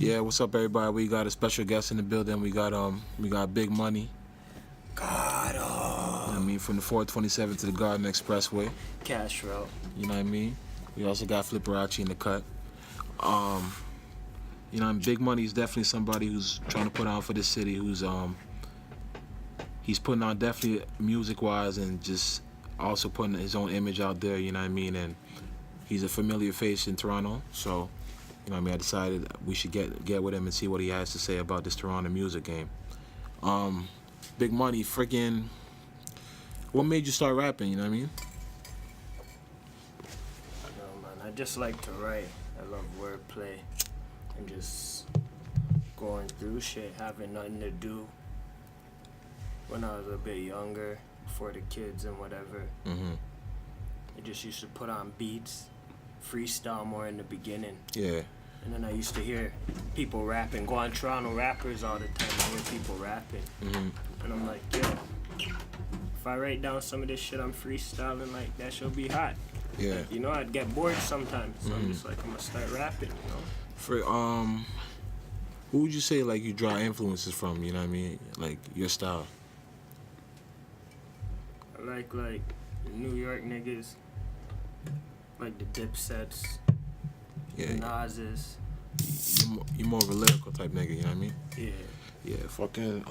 Yeah, what's up, everybody? We got a special guest in the building. We got Big Money. God, You know what I mean, from the 427 to the Garden Expressway. Cash route. You know what I mean? We also got Flipperachi in the cut. You know, and Big Money is definitely somebody who's trying to put on for the city. He's putting on definitely music-wise and just also putting his own image out there. You know what I mean? And he's a familiar face in Toronto, so. You know what I mean? I decided we should get with him and see what he has to say about this Toronto music game. Big Money, freaking. What made you start rapping? You know what I mean? I know, man. I just like to write. I love wordplay and just going through shit, having nothing to do. When I was a bit younger, before the kids and whatever, I just used to put on beats, freestyle more in the beginning. Yeah. And then I used to hear people rapping, go on Toronto rappers all the time. I hear people rapping. And I'm like, yo, if I write down some of this shit I'm freestyling, like, that should be hot. Yeah. Like, you know, I'd get bored sometimes. So I'm just like, I'm gonna start rapping, you know? For who would you say like you draw influences from? You know what I mean? Like your style. I like New York niggas, like the Dipsets, Yeah. Nas's. You're more of a lyrical type nigga. You know what I mean? Yeah. Yeah. Fucking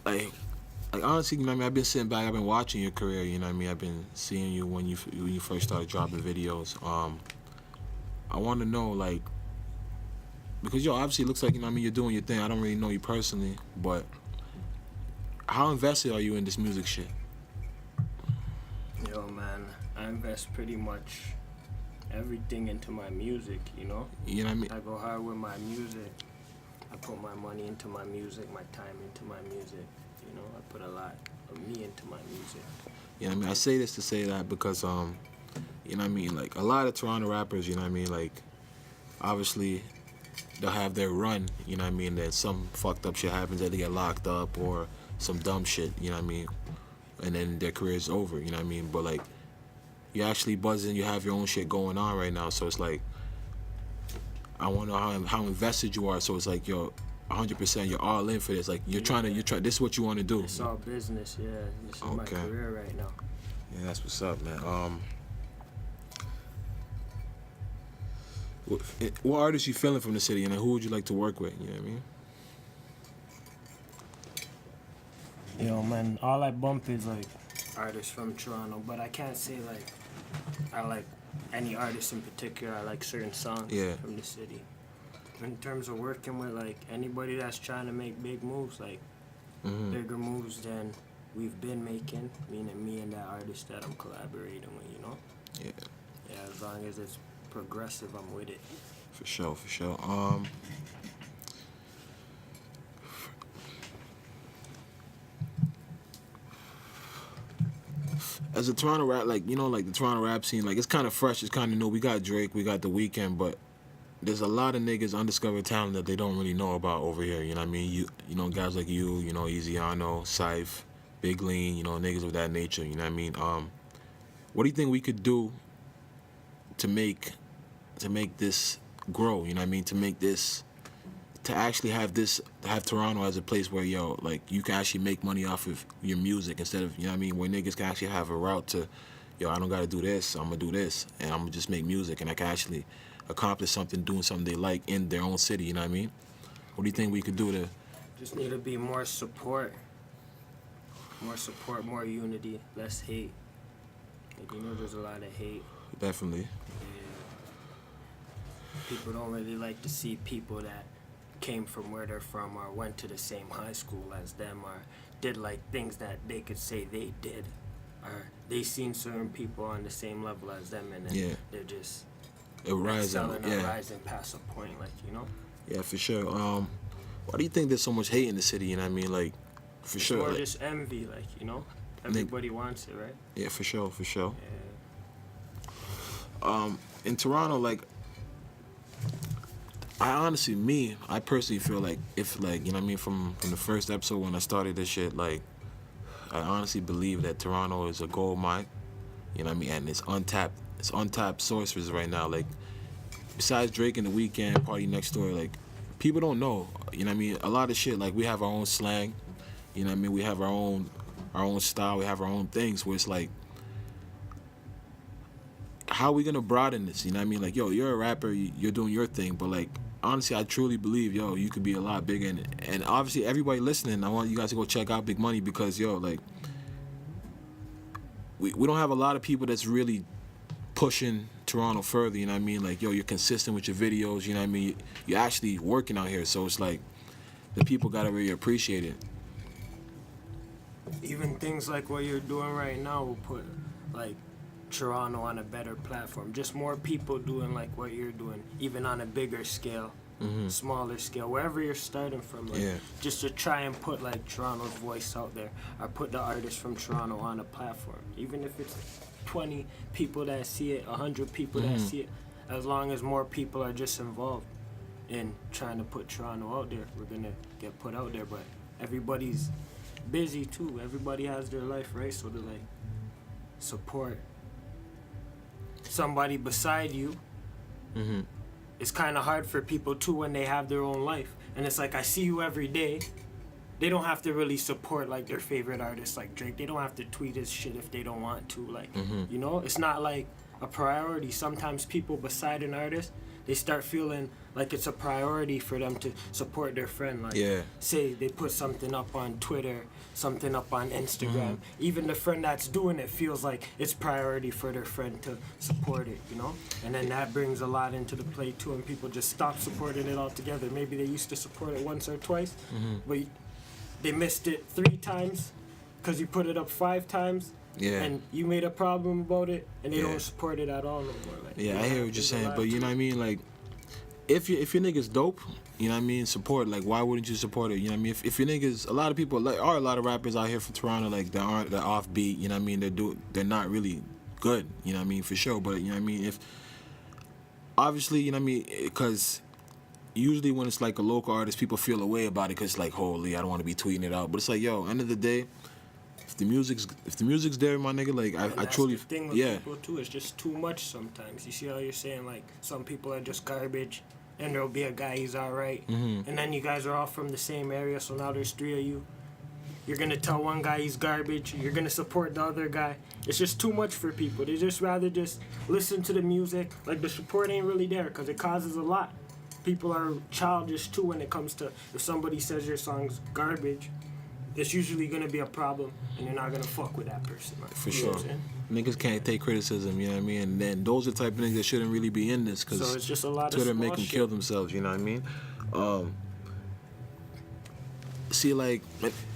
like honestly, you know what I mean? I've been sitting back, I've been watching your career, you know what I mean? I've been seeing you when you first started dropping videos. I want to know, like, because yo, obviously it looks like, you know what I mean, you're doing your thing. I don't really know you personally, but how invested are you in this music shit? Yo, man, I invest pretty much everything into my music, you know? You know what I mean? I go hard with my music. I put my money into my music, my time into my music. You know, I put a lot of me into my music. You know what I mean? I say this to say that because, you know what I mean, like, a lot of Toronto rappers, you know what I mean, like, obviously, they'll have their run, you know what I mean, then some fucked up shit happens, that they get locked up or some dumb shit, you know what I mean, and then their career's over, you know what I mean, but, like, you're actually buzzing, you have your own shit going on right now, so it's like, I want to know how invested you are, so it's like, yo, 100%, you're all in for this, like, you're trying to, this is what you want to do. It's all business, yeah. This is my career right now. Yeah, that's what's up, man. What artists you feeling from the city, and who would you like to work with? You know what I mean? Yo, man, all I bump is like artists from Toronto, but I can't say like I like any artist in particular. I like certain songs from the city. In terms of working with like anybody that's trying to make big moves, like bigger moves than we've been making, meaning me and that artist that I'm collaborating with, you know? Yeah. Yeah, as long as it's progressive, I'm with it. For sure, for sure. As a Toronto rap, like, you know, like the Toronto rap scene, like, it's kind of fresh, it's kind of new. We got Drake, we got The Weeknd, but there's a lot of niggas undiscovered talent that they don't really know about over here. You know what I mean? You know, guys like you know, Easyano, Syph, Big Lean, you know, niggas of that nature. You know what I mean? What do you think we could do to make this grow? You know what I mean? To actually have Toronto as a place where, yo, like, you can actually make money off of your music instead of, you know what I mean, where niggas can actually have a route to, yo, I don't gotta do this, I'm gonna do this, and I'm gonna just make music, and I can actually accomplish something, doing something they like in their own city, you know what I mean? What do you think we could do to... Just need to be more support. More support, more unity, less hate. Like, you know, there's a lot of hate. Definitely. Yeah. People don't really like to see people that came from where they're from or went to the same high school as them or did like things that they could say they did, or they seen certain people on the same level as them, and then they're just rising past a point, like, you know. Yeah, for sure. Why do you think there's so much hate in the city? You know what I mean, like, for it's sure. More like, just envy, like, you know. Everybody wants it, right? Yeah, for sure, for sure. Yeah. In Toronto, like, I personally feel like if, like, you know what I mean, from the first episode when I started this shit, like, I honestly believe that Toronto is a gold mine, you know what I mean, and it's untapped sources right now. Like, besides Drake and The Weeknd, Party Next Door, like people don't know. You know what I mean? A lot of shit. Like we have our own slang. You know what I mean? We have our own style. We have our own things. Where it's like, how are we gonna broaden this? You know what I mean? Like, yo, you're a rapper. You're doing your thing, but like. Honestly, I truly believe, yo, you could be a lot bigger. And obviously, everybody listening, I want you guys to go check out Big Money because, yo, like, we don't have a lot of people that's really pushing Toronto further, you know what I mean? Like, yo, you're consistent with your videos, you know what I mean? You're actually working out here, so it's like, the people gotta really appreciate it. Even things like what you're doing right now will put, like, Toronto on a better platform. Just more people doing like what you're doing, even on a bigger scale, smaller scale, wherever you're starting from. Like, just to try and put like Toronto's voice out there, or put the artists from Toronto on a platform. Even if it's 20 people that see it, 100 people that see it, as long as more people are just involved in trying to put Toronto out there, we're gonna get put out there. But everybody's busy too. Everybody has their life, right? So to like support somebody beside you, it's kind of hard for people too when they have their own life. And it's like, I see you every day. They don't have to really support like their favorite artist like Drake. They don't have to tweet his shit if they don't want to. Like, you know, it's not like a priority. Sometimes people beside an artist, they start feeling like it's a priority for them to support their friend. Like, say they put something up on Twitter, something up on Instagram. Even the friend that's doing it feels like it's priority for their friend to support it, you know? And then that brings a lot into the play too, and people just stop supporting it altogether. Maybe they used to support it once or twice, but they missed it 3 times because you put it up 5 times. And you made a problem about it, and they don't support it at all no more. Like, I hear what you're saying, but you know what I mean? Like, if your nigga's dope, you know what I mean, support. Like, why wouldn't you support it? You know what I mean? If your niggas, a lot of people, like, are a lot of rappers out here from Toronto, like, that aren't, they're offbeat, you know what I mean? They're not really good, you know what I mean, for sure. But, you know what I mean? If, obviously, you know what I mean, because usually when it's like a local artist, people feel a way about it because it's like, holy, I don't want to be tweeting it out. But it's like, yo, end of the day, if the music's there, my nigga, like I truly, the thing with people too, it's just too much sometimes. You see how you're saying like some people are just garbage, and there'll be a guy he's alright, and then you guys are all from the same area, so now there's 3 of you. You're gonna tell one guy he's garbage. You're gonna support the other guy. It's just too much for people. They just rather just listen to the music. Like the support ain't really there because it causes a lot. People are childish too when it comes to if somebody says your song's garbage. It's usually gonna be a problem, and you're not gonna fuck with that person. Like, for sure. Niggas can't take criticism, you know what I mean? And then those are the type of niggas that shouldn't really be in this, because so it's just a lot Twitter of make them kill themselves, you know what I mean? See, like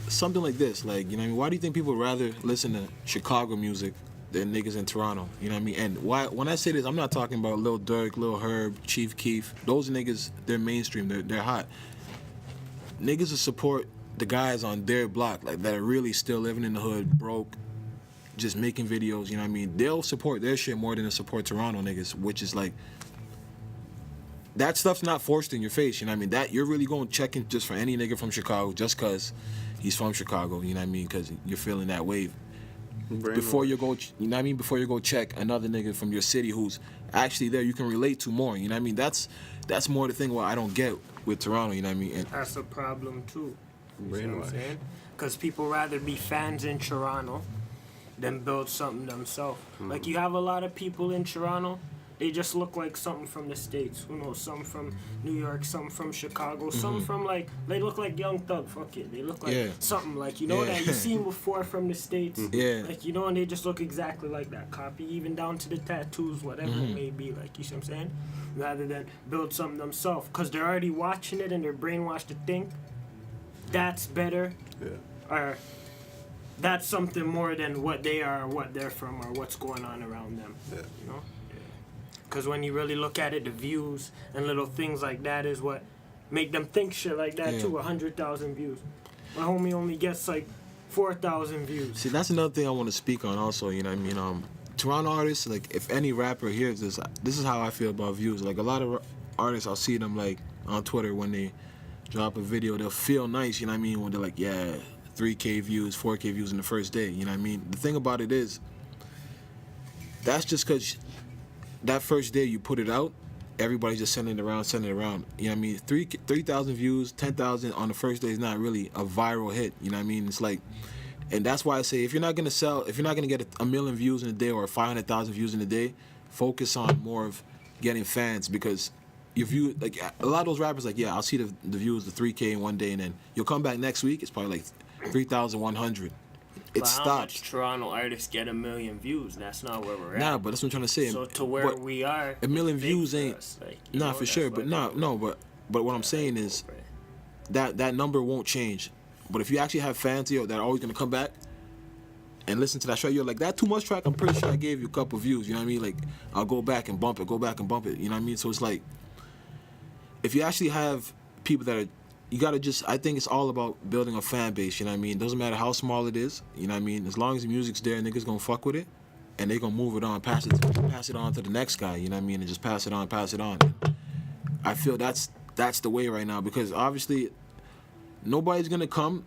something like this, like, you know what I mean? Why do you think people rather listen to Chicago music than niggas in Toronto? You know what I mean? And why? When I say this, I'm not talking about Lil Durk, Lil Herb, Chief Keef. Those niggas, they're mainstream, they're hot. Niggas will support the guys on their block, like, that are really still living in the hood, broke, just making videos, you know what I mean? They'll support their shit more than they'll support Toronto niggas, which is like, that stuff's not forced in your face, you know what I mean? That you're really going checking just for any nigga from Chicago just because he's from Chicago, you know what I mean? Because you're feeling that wave. Before you go, you know what I mean? Before you go check another nigga from your city who's actually there, you can relate to more, you know what I mean? That's more the thing what I don't get with Toronto, you know what I mean? And that's a problem too. You see what I'm saying? Because people rather be fans in Toronto than build something themselves. Like, you have a lot of people in Toronto, they just look like something from the States. Who knows? Some from New York, some from Chicago, some from, like, they look like Young Thug. Fuck it. They look like something, like, you know, that you've seen before from the States. Like, you know, and they just look exactly like that. Copy, even down to the tattoos, whatever it may be. Like, you see what I'm saying? Rather than build something themselves. Because they're already watching it and they're brainwashed to think that's better, or that's something more than what they are, or what they're from, or what's going on around them. You know? Because when you really look at it, the views and little things like that is what make them think shit like that too. 100,000 views. My homie only gets like 4,000 views. See, that's another thing I want to speak on also, you know what I mean? Toronto artists, like, if any rapper hears this is how I feel about views. Like, a lot of artists, I'll see them, like, on Twitter when they drop a video, they'll feel nice, you know what I mean, when they're like, 3K views, 4K views in the first day, you know what I mean? The thing about it is, that's just because that first day you put it out, everybody's just sending it around. You know what I mean? 3,000 views, 10,000 on the first day is not really a viral hit. You know what I mean? It's like, and that's why I say if you're not gonna get a million views in a day or 500,000 views in a day, focus on more of getting fans, because your view, like a lot of those rappers, like, yeah, I'll see the views, the 3K in one day, and then you'll come back next week, it's probably like 3,100. It stops. How much Toronto artists get 1 million views? That's not where we're at. Nah, but that's what I'm trying to say. So to where we are, 1 million views ain't. Like, nah, for sure. But but what I'm saying is that number won't change. But if you actually have fans, that are always gonna come back and listen to that track, you're like, that Too Much track, I'm pretty sure I gave you a couple views. You know what I mean? Like, I'll go back and bump it. You know what I mean? So it's like, if you actually have people that are, you gotta I think it's all about building a fan base, you know what I mean? Doesn't matter how small it is, you know what I mean? As long as the music's there, niggas gonna fuck with it, and they gonna move it on, pass it on to the next guy, you know what I mean? And just pass it on. I feel that's the way right now, because obviously nobody's gonna come.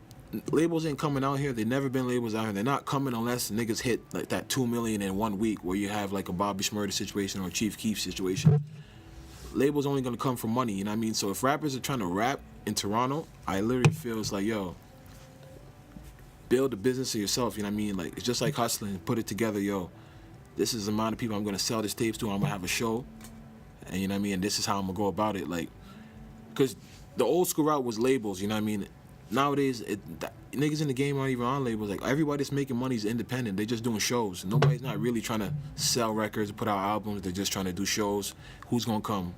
Labels ain't coming out here. They've never been labels out here. They're not coming unless niggas hit like that 2 million in 1 week, where you have like a Bobby Shmurda situation or a Chief Keef situation. Labels only gonna come for money, you know what I mean? So if rappers are trying to rap in Toronto, I literally feel it's like, yo, build a business of yourself, you know what I mean? Like, it's just like hustling, put it together, yo. This is the amount of people I'm gonna sell this tapes to, I'm gonna have a show, and you know what I mean? And this is how I'm gonna go about it, like, because the old school route was labels, you know what I mean? Nowadays, niggas in the game aren't even on labels. Like, everybody that's making money is independent. They're just doing shows. Nobody's not really trying to sell records, put out albums. They're just trying to do shows. Who's gonna come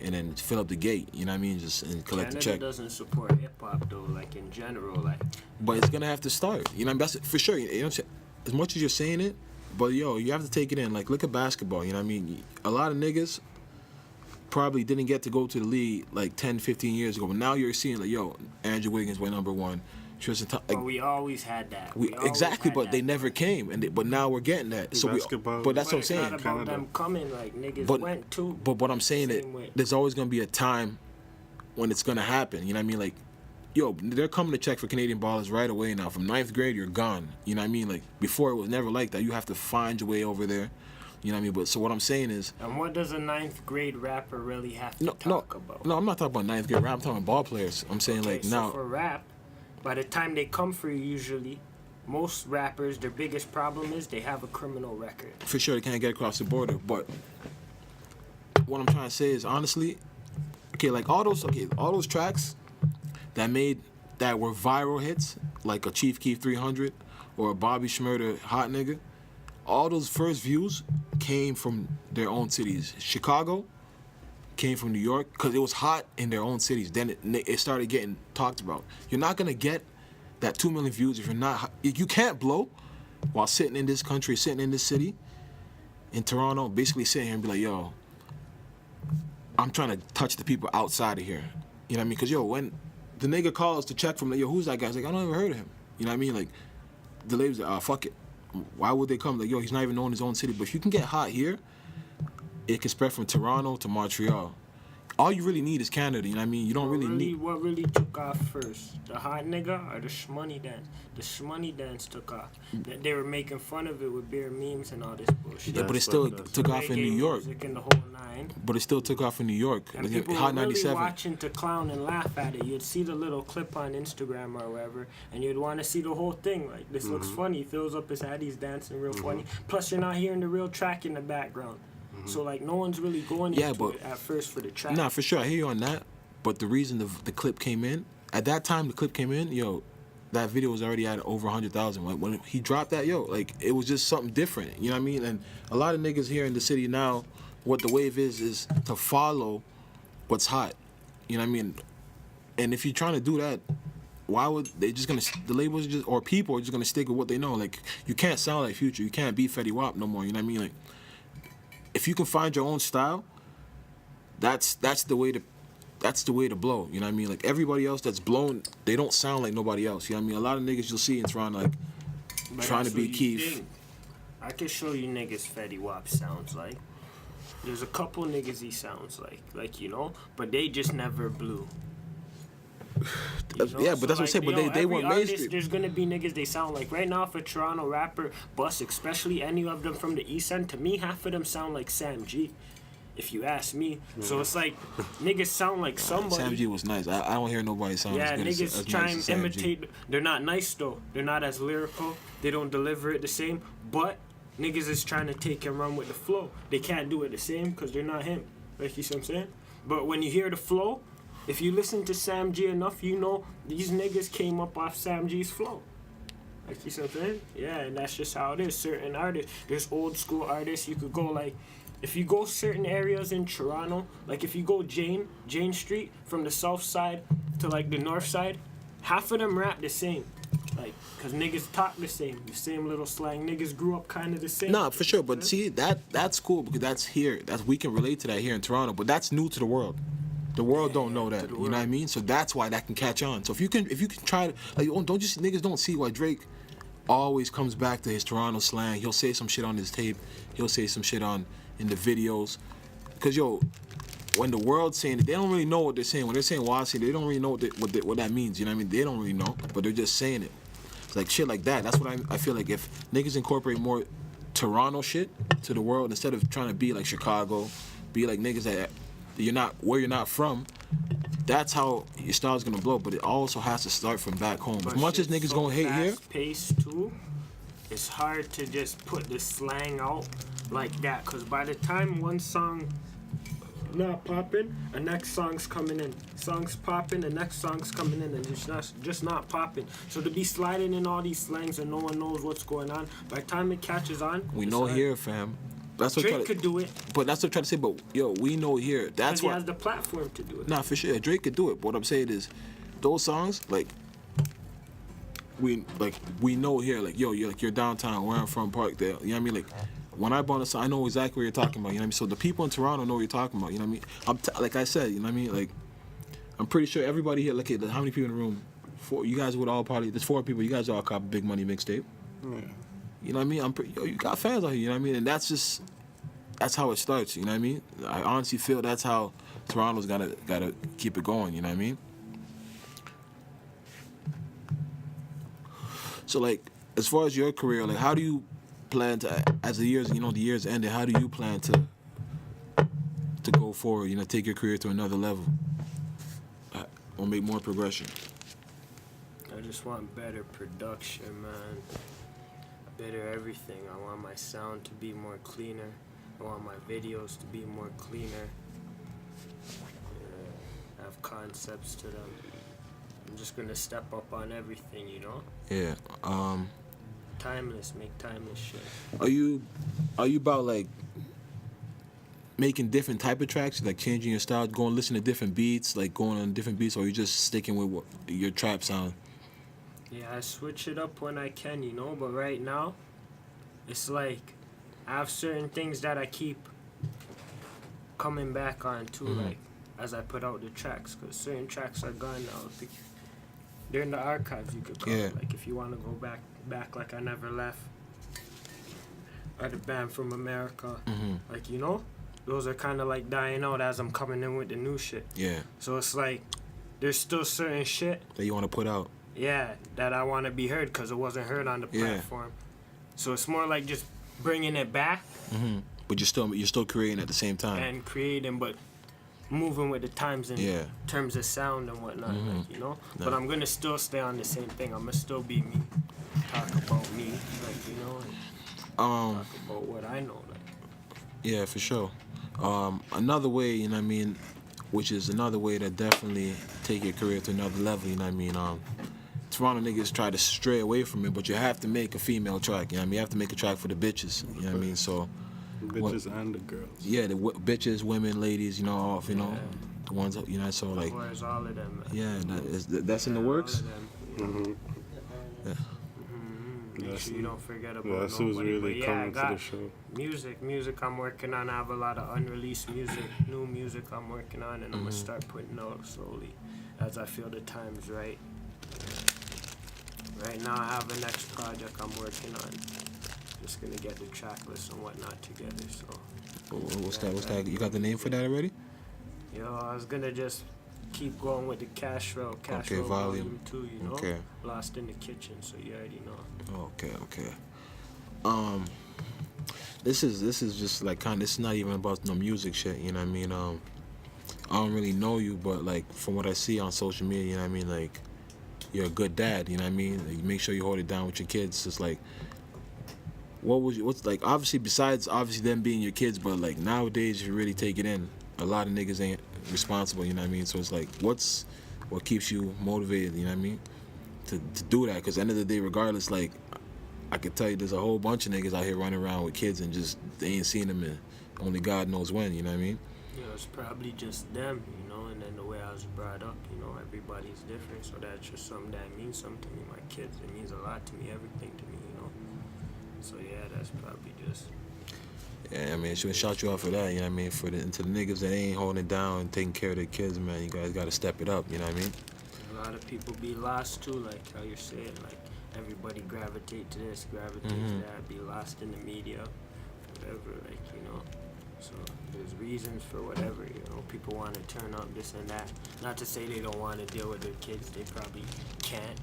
and then fill up the gate? You know what I mean? Just and collect the check. Canada doesn't support hip hop though, like in general, like. But it's gonna have to start. You know, that's for sure. You know what I'm saying? As much as you're saying it, but yo, you have to take it in. Like, look at basketball. You know what I mean? A lot of niggas probably didn't get to go to the league like 10, 15 years ago. But now you're seeing, like, yo, Andrew Wiggins went #1. Tristan Thompson. But we always had that. Exactly, but they never came, but now we're getting that. So but that's what I'm saying. It's not about them coming, like, niggas went too. But what I'm saying is, there's always gonna be a time when it's gonna happen. You know what I mean? Like, yo, they're coming to check for Canadian ballers right away now. From 9th grade, you're gone. You know what I mean? Like, before it was never like that. You have to find your way over there. You know what I mean? But so what I'm saying is... And what does a 9th grade rapper really have to talk about? No, I'm not talking about 9th grade rap. I'm talking ball players. I'm saying, okay, like, so now... for rap, by the time they come for you, usually, most rappers, their biggest problem is they have a criminal record. For sure, they can't get across the border. But what I'm trying to say is, honestly, all those tracks that were viral hits, like a Chief Keef 300 or a Bobby Shmurda Hot Nigga, all those first views came from their own cities. Chicago came from New York because it was hot in their own cities. Then it started getting talked about. You're not gonna get that 2 million views if you're not. You can't blow while sitting in this country, sitting in this city, in Toronto, basically sitting here and be like, yo, I'm trying to touch the people outside of here. You know what I mean? Because, yo, when the nigga calls to check from, like, yo, who's that guy? It's like, I don't ever heard of him. You know what I mean? Like, the label's like, fuck it. Why would they come? Like, yo, he's not even knowing his own city. But if you can get hot here, it can spread from Toronto to Montreal. All you really need is Canada, you know what I mean? You don't really need... What really took off first? The Hot Nigga or the Shmoney Dance? The Shmoney Dance took off. They were making fun of it with beer memes and all this bullshit. Yeah, but it still took off in New York. And the whole nine. But it still took off in New York. And people Hot were really 97. watching to clown and laugh at it. You'd see the little clip on Instagram or wherever, and you'd want to see the whole thing. Like, this looks funny. He fills up his head, he's dancing real funny. Plus, you're not hearing the real track in the background. So, like, no one's really going into it at first for the track. Nah, for sure, I hear you on that. But the reason the clip came in, at that time the clip came in, yo, that video was already at over 100,000. When he dropped that, yo, like, it was just something different. You know what I mean? And a lot of niggas here in the city now, what the wave is to follow what's hot. You know what I mean? And if you're trying to do that, why would they just gonna, the labels just, or people are just gonna stick with what they know? Like, you can't sound like Future. You can't be Fetty Wap no more. You know what I mean? Like, if you can find your own style, that's the way to blow. You know what I mean? Like, everybody else that's blown, they don't sound like nobody else. You know what I mean? A lot of niggas you'll see in Toronto, like, trying to be Keith. I can show you niggas Fetty Wap sounds like. There's a couple niggas he sounds like, you know, but they just never blew. You know? Yeah, but so that's what I'm saying. But they weren't mainstream. There's gonna be niggas they sound like. Right now, for Toronto rapper, Bus, especially any of them from the East End, to me, half of them sound like Sam G. if you ask me. So it's like niggas sound like somebody. Sam G was nice. I don't hear nobody sound as good niggas as try nice and as Sam G. imitate. They're not nice though. They're not as lyrical. They don't deliver it the same. But niggas is trying to take and run with the flow. They can't do it the same because they're not him. Like, you see what I'm saying? But when you hear the flow, if you listen to Sam G enough, you know these niggas came up off Sam G's flow. Like, you see what I'm saying? Yeah, and that's just how it is. Certain artists, there's old school artists. You could go like, if you go certain areas in Toronto, like if you go Jane Street from the south side to like the north side, half of them rap the same. Like, cause niggas talk the same little slang. Niggas grew up kind of the same. Nah, for sure. But see, that's cool because that's here. We can relate to that here in Toronto. But that's new to the world. The world don't know that. You know what I mean? So that's why that can catch on. So if you can try to, like, don't just niggas don't see why Drake always comes back to his Toronto slang. He'll say some shit on his tape. He'll say some shit in the videos. Cause when the world's saying it, they don't really know what they're saying. When they're saying Wasi, they don't really know what that means. You know what I mean? They don't really know, but they're just saying it. It's like shit like that. That's what I feel like. If niggas incorporate more Toronto shit to the world instead of trying to be like Chicago, be like niggas that you're not from. That's how your style's gonna blow. But it also has to start from back home. As much as niggas gonna hate here, pace too. It's hard to just put the slang out like that, cause by the time one song not popping, the next song's coming in. Song's popping, the next song's coming in, and it's just not popping. So to be sliding in all these slangs and no one knows what's going on, by the time it catches on, we know here, fam. That's what Drake could do it. But that's what I'm trying to say. But yo, we know here. That's why he has the platform to do it. Nah, for sure, Drake could do it. But what I'm saying is, those songs like. We know here, like, yo, you're downtown, where I'm from, Parkdale. You know what I mean? Like, when I bought a song, I know exactly what you're talking about. You know what I mean? So the people in Toronto know what you're talking about. You know what I mean? Like I said, you know what I mean? Like, I'm pretty sure everybody here. Look at how many people in the room? 4. You guys would all probably. There's 4 people. You guys all cop Big Money mixtape. Yeah. You know what I mean? You got fans out here. You know what I mean? And that's how it starts. You know what I mean? I honestly feel that's how Toronto's gotta keep it going. You know what I mean? So, like, as far as your career, like, how do you plan to, as the years ended, how do you plan to go forward, you know, take your career to another level or make more progression? I just want better production, man. Better everything. I want my sound to be more cleaner. I want my videos to be more cleaner. Have concepts to them. I'm just gonna step up on everything, you know? Yeah. Make timeless shit. Are you about like making different type of tracks, like changing your style, going listen to different beats, like going on different beats, or are you just sticking with your trap sound? Yeah, I switch it up when I can, you know, but right now, it's like I have certain things that I keep coming back on too, like as I put out the tracks, because certain tracks are gone now. They're in the archives, you could call it. Like, if you want to go back like I never left, or the band from America, like, you know, those are kind of like dying out as I'm coming in with the new shit. Yeah. So it's like, there's still certain shit that you want to put out. Yeah, that I want to be heard because it wasn't heard on the platform. So it's more like just bringing it back. But you're still creating at the same time. And creating, but moving with the times in terms of sound and whatnot, like, you know? No. But I'm going to still stay on the same thing. I'm going to still be me. Talk about me, like, you know? Talk about what I know, like. Yeah, for sure. Another way, you know what I mean, which is another way to definitely take your career to another level, you know what I mean? Toronto niggas try to stray away from it, but you have to make a female track, you know what I mean? You have to make a track for the bitches, you know what I mean? So... bitches and the girls. Yeah, the bitches, women, ladies, you know, off, you know, the ones, you know, so like. Where's all of them? Yeah, that's in the works. Yeah. Make sure you don't forget about nobody. That's who's really coming to the show. Music I'm working on. I have a lot of unreleased music, new music I'm working on, and I'm gonna start putting out slowly as I feel the time's right. Right now I have a next project I'm working on. Just gonna get the track list and whatnot together. So. What's that? You got the name for that already? Yo, I was gonna just keep going with the Cash Row Volume 2, you know? Lost in the Kitchen, so you already know. Okay. This is just like kind of. It's not even about no music shit. You know what I mean? I don't really know you, but like from what I see on social media, you know what I mean? Like you're a good dad. You know what I mean? Like, you make sure you hold it down with your kids. It's like, what's like obviously besides obviously them being your kids, but like nowadays if you really take it in, a lot of niggas ain't responsible. You know what I mean? So it's like, what keeps you motivated? You know what I mean? To do that, because at the end of the day, regardless, like I could tell you, there's a whole bunch of niggas out here running around with kids and just they ain't seen them in only God knows when. You know what I mean? You know, it's probably just them, you know, and then the way I was brought up, you know, everybody's different, so that's just something that means something to me. My kids, it means a lot to me, everything to me, you know. So yeah, that's probably just. Yeah, I mean, should shout you out for that. You know what I mean? For to the niggas that ain't holding it down and taking care of their kids, man, you guys got to step it up. You know what I mean? A lot of people be lost too, like how you're saying, like everybody gravitate to this, gravitate to that, be lost in the media, whatever, like, you know. So there's reasons for whatever, you know. People want to turn up this and that. Not to say they don't want to deal with their kids, they probably can't.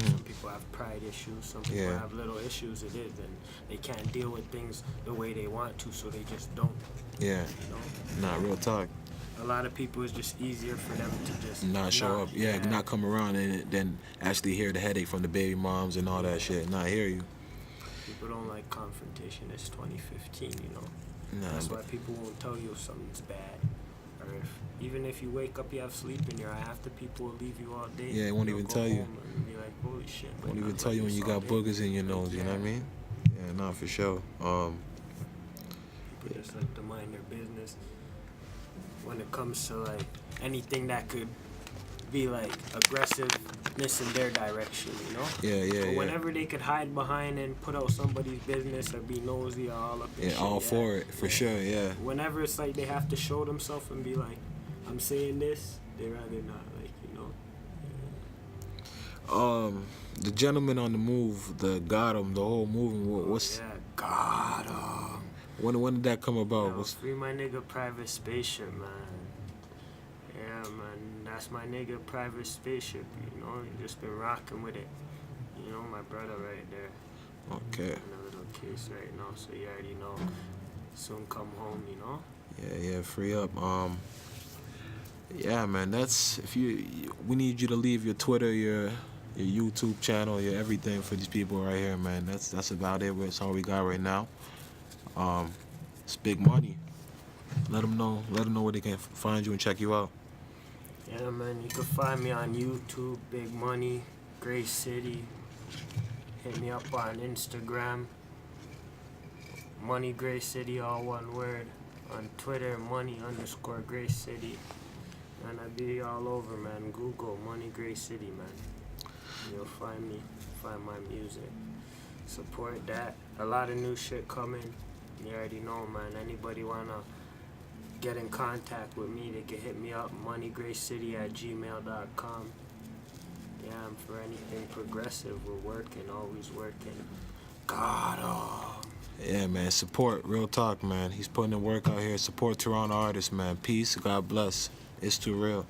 Some people have pride issues, some people have little issues, it is, and they can't deal with things the way they want to, so they just don't. Yeah. You know? Nah, real talk. A lot of people, it's just easier for them to just not show up. Yeah, not come around and then actually hear the headache from the baby moms and all that shit. Not hear you. People don't like confrontation. It's 2015, you know. Nah, that's why people won't tell you if something's bad. Or even if you wake up, you have sleep in your eye, half the people will leave you all day. Yeah, they won't even tell you. And be like, holy shit. Won't even tell you when you got boogers in your nose, you know what I mean? Yeah, nah, for sure. People just like to mind their business. When it comes to like anything that could be like aggressiveness in their direction, you know? Yeah. But whenever they could hide behind and put out somebody's business or be nosy or all up in shit, all for it, for sure, yeah. Whenever it's like they have to show themselves and be like, I'm saying this, they rather not, like, you know? The gentleman on the move, the Gotham, the whole movement, what's... Yeah, Gotham. When did that come about? Yo, free my nigga Private Spaceship, man. Yeah, man, that's my nigga Private Spaceship, you know? You just been rocking with it. You know, my brother right there. Okay. In a little case right now, so you already know. Soon come home, you know? Yeah, free up. Yeah, man, that's... we need you to leave your Twitter, your YouTube channel, your everything for these people right here, man. That's about it. That's all we got right now. It's Big Money. Let them know where they can find you and check you out. Yeah, man, you can find me on YouTube, Big Money, Gray City. Hit me up on Instagram, Money Gray City, all one word. On Twitter, Money_Gray City. And I be all over, man. Google Money Gray City, man. You'll find me, find my music. Support that. A lot of new shit coming. You already know, man. Anybody wanna get in contact with me, they can hit me up, moneygraycity@gmail.com. Yeah, I'm for anything progressive. We're working, always working. God, Yeah, man. Support. Real talk, man. He's putting in work out here. Support Toronto artists, man. Peace. God bless. It's too real.